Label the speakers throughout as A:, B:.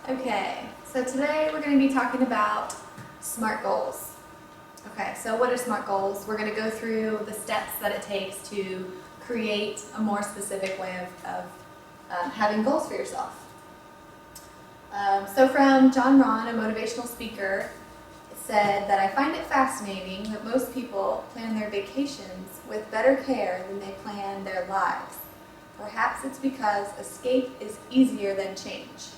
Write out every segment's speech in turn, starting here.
A: Okay, so today we're going to be talking about SMART goals. Okay, so what are SMART goals? We're going to go through the steps that it takes to create a more specific way of having goals for yourself. So from John Ron, a motivational speaker, said that I find it fascinating that most people plan their vacations with better care than they plan their lives. Perhaps it's because escape is easier than change.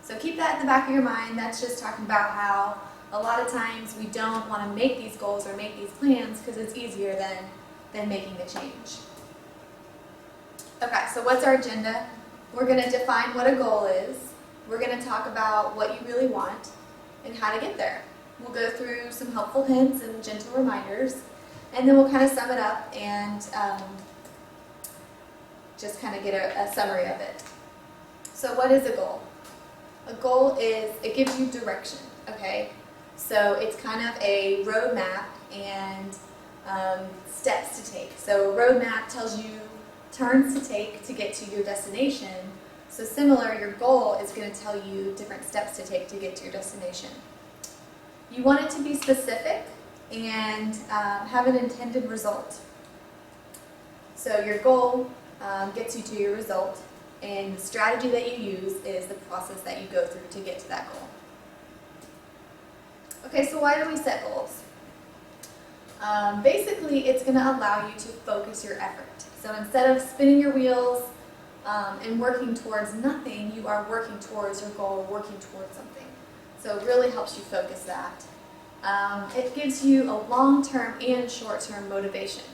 A: So keep that in the back of your mind. That's just talking about how a lot of times we don't want to make these goals or make these plans because it's easier than making the change. Okay, so what's our agenda? We're going to define what a goal is. We're going to talk about what you really want and how to get there. We'll go through some helpful hints and gentle reminders, and then we'll kind of sum it up and just kind of get a summary of it. So what is a goal? A goal is, it gives you direction, okay? So it's kind of a roadmap and steps to take. So a roadmap tells you turns to take to get to your destination. So similar, your goal is going to tell you different steps to take to get to your destination. You want it to be specific and have an intended result. So your goal gets you to your result, and the strategy that you use is the process that you go through to get to that goal. Okay, so why do we set goals? Basically, it's going to allow you to focus your effort. So instead of spinning your wheels and working towards nothing, you are working towards your goal, working towards something. So it really helps you focus that. It gives you a long-term and short-term motivation.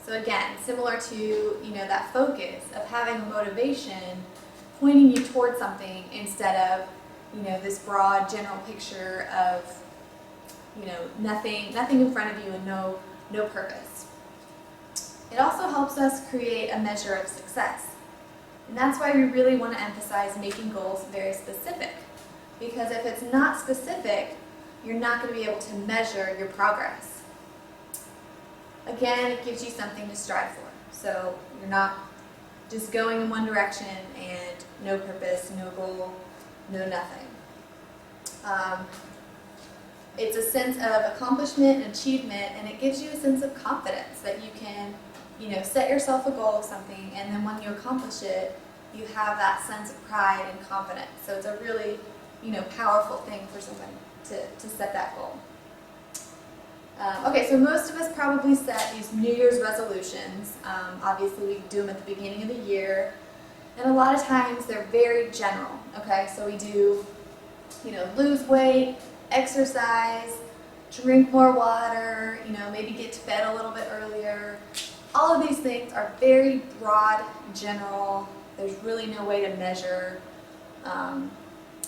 A: So again, similar to that focus of having a motivation pointing you towards something instead of this broad general picture of nothing in front of you and no purpose. It also helps us create a measure of success. And that's why we really want to emphasize making goals very specific. Because if it's not specific, you're not going to be able to measure your progress. Again, it gives you something to strive for. So you're not just going in one direction and no purpose, no goal, no nothing. It's a sense of accomplishment and achievement, and it gives you a sense of confidence that you can, set yourself a goal of something, and then when you accomplish it, you have that sense of pride and confidence. So it's a really, powerful thing for someone to set that goal. Okay, so most of us probably set these New Year's resolutions. Obviously, we do them at the beginning of the year, and a lot of times they're very general. Okay, so we do, lose weight, exercise, drink more water, maybe get to bed a little bit earlier. All of these things are very broad, general. There's really no way to measure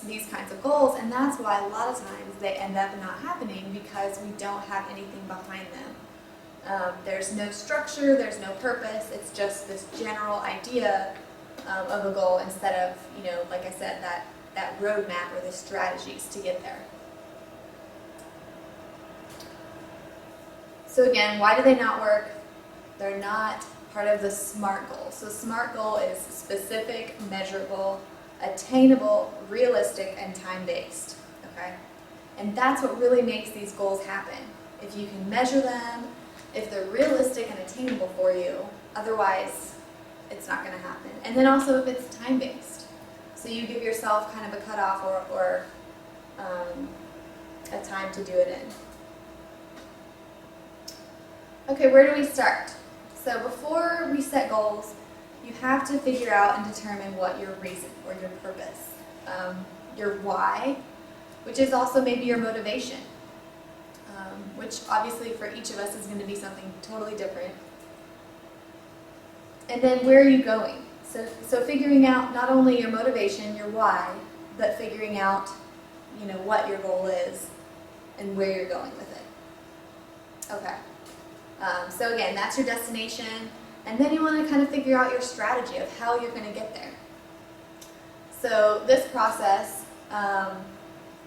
A: these kinds of goals, and that's why a lot of times they end up not happening because we don't have anything behind them. There's no structure, there's no purpose, it's just this general idea of a goal instead of, like I said, that roadmap or the strategies to get there. So again, why do they not work? They're not part of the SMART goal. So SMART goal is specific, measurable, attainable, realistic, and time-based. Okay? And that's what really makes these goals happen. If you can measure them, if they're realistic and attainable for you, otherwise it's not going to happen. And then also if it's time-based. So you give yourself kind of a cutoff or a time to do it in. Okay, where do we start? So before we set goals, you have to figure out and determine what your reason or your purpose, your why, which is also maybe your motivation, which obviously for each of us is going to be something totally different. And then where are you going? So figuring out not only your motivation, your why, but figuring out, what your goal is and where you're going with it. Okay. So again, that's your destination, and then you want to kind of figure out your strategy of how you're going to get there. So this process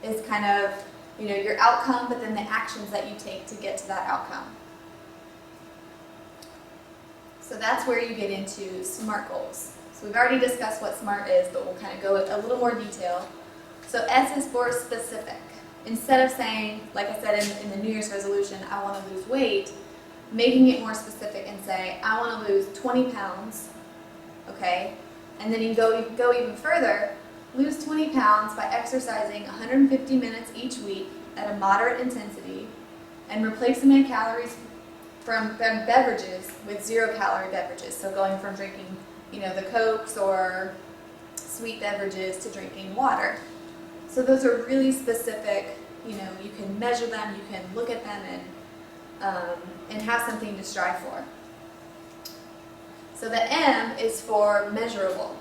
A: is kind of, your outcome, but then the actions that you take to get to that outcome. So that's where you get into SMART goals. So we've already discussed what SMART is, but we'll kind of go into a little more detail. So S is for specific. Instead of saying, like I said in the New Year's resolution, I want to lose weight, making it more specific and say, I want to lose 20 pounds, okay? And then you go even further, lose 20 pounds by exercising 150 minutes each week at a moderate intensity and replacing my calories from beverages with 0-calorie beverages. So going from drinking, the Cokes or sweet beverages to drinking water. So those are really specific, you can measure them, you can look at them and have something to strive for. So the M is for measurable.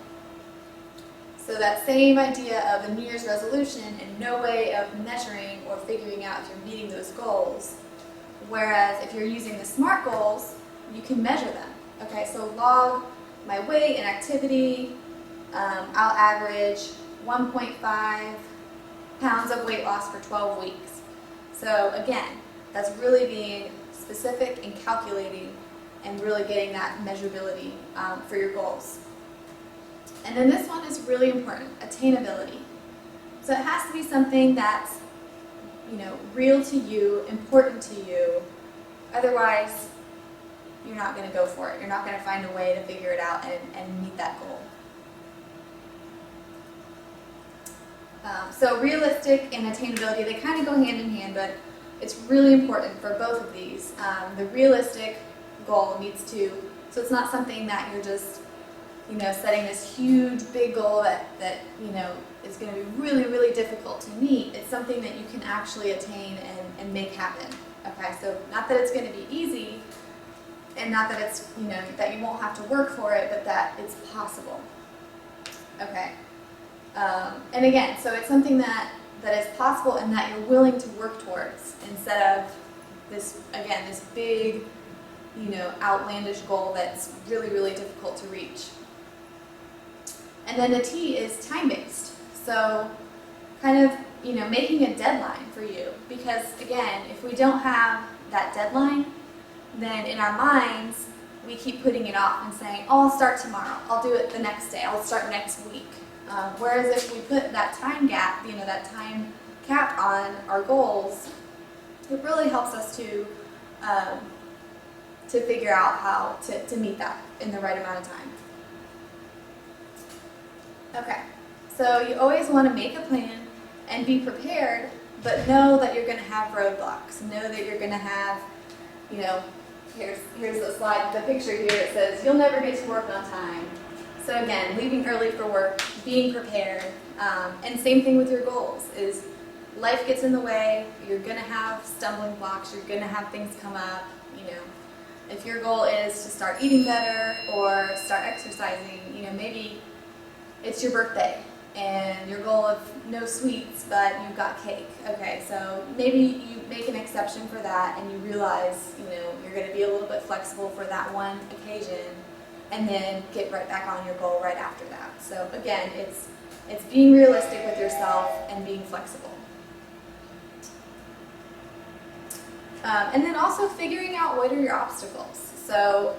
A: So that same idea of a New Year's resolution and no way of measuring or figuring out if you're meeting those goals. Whereas if you're using the SMART goals, you can measure them. Okay, so log my weight and activity. I'll average 1.5 pounds of weight loss for 12 weeks. So again, that's really being specific and calculating and really getting that measurability for your goals. And then this one is really important, attainability. So it has to be something that's, real to you, important to you. Otherwise, you're not going to go for it. You're not going to find a way to figure it out and meet that goal. So realistic and attainability, they kind of go hand in hand, but it's really important for both of these. The realistic goal needs to, so it's not something that you're just, setting this huge, big goal that is going to be really, really difficult to meet. It's something that you can actually attain and make happen. Okay, so not that it's going to be easy, and not that it's, that you won't have to work for it, but that it's possible. Okay. And again, so it's something that is possible and that you're willing to work towards instead of this big, outlandish goal that's really, really difficult to reach. And then the T is time-based. So kind of, making a deadline for you. Because again, if we don't have that deadline, then in our minds, we keep putting it off and saying, oh, I'll start tomorrow. I'll do it the next day. I'll start next week. Whereas if we put that time gap, that time cap on our goals, it really helps us to figure out how to meet that in the right amount of time. Okay, so you always want to make a plan and be prepared, but know that you're going to have roadblocks. Know that you're going to have, here's the slide, the picture here. It says you'll never get to work on time. So again, leaving early for work, being prepared, and same thing with your goals is life gets in the way, you're going to have stumbling blocks, you're going to have things come up, If your goal is to start eating better or start exercising, maybe it's your birthday and your goal of no sweets, but you've got cake. Okay, so maybe you make an exception for that and you realize, you're going to be a little bit flexible for that one occasion, and then get right back on your goal right after that. So again, it's being realistic with yourself and being flexible. And then also figuring out what are your obstacles. So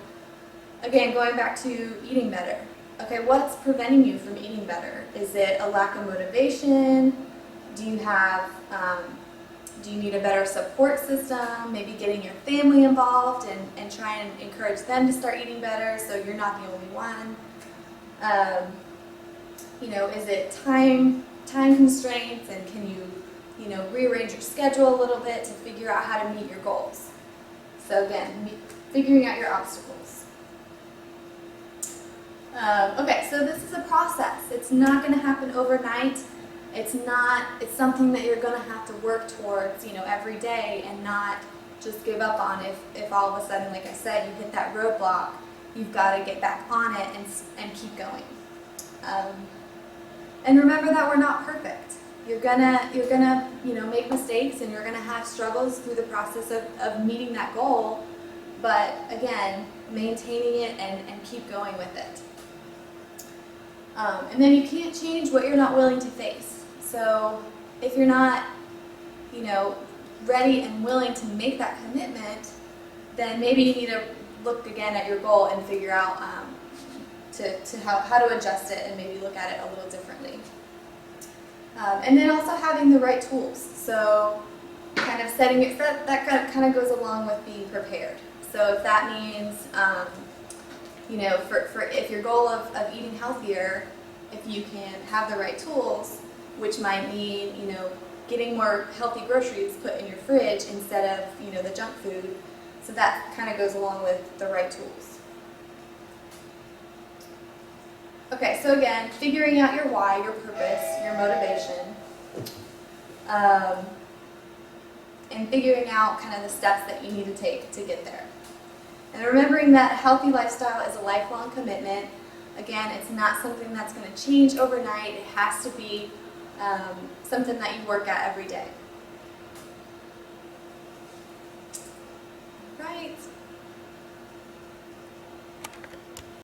A: again, going back to eating better. Okay, what's preventing you from eating better? Is it a lack of motivation? Do you need a better support system? Maybe getting your family involved and try and encourage them to start eating better so you're not the only one. Is it time constraints, and can you, rearrange your schedule a little bit to figure out how to meet your goals? So again, figuring out your obstacles. Okay, so this is a process. It's not going to happen overnight. It's something that you're going to have to work towards, every day, and not just give up on. If all of a sudden, like I said, you hit that roadblock, you've got to get back on it and keep going. And remember that we're not perfect. You're gonna make mistakes, and you're gonna have struggles through the process of meeting that goal. But again, maintaining it and keep going with it. And then you can't change what you're not willing to face. So if you're not, ready and willing to make that commitment, then maybe you need to look again at your goal and figure out how to adjust it and maybe look at it a little differently. And then also having the right tools. So kind of setting it, that kind of goes along with being prepared. So if that means, you know, for if your goal of eating healthier, if you can have the right tools, which might mean, you know, getting more healthy groceries put in your fridge instead of, you know, the junk food. So that kind of goes along with the right tools. Okay, so again, figuring out your why, your purpose, your motivation, and figuring out kind of the steps that you need to take to get there. And remembering that a healthy lifestyle is a lifelong commitment. Again, it's not something that's going to change overnight. It has to be something that you work at every day. Right.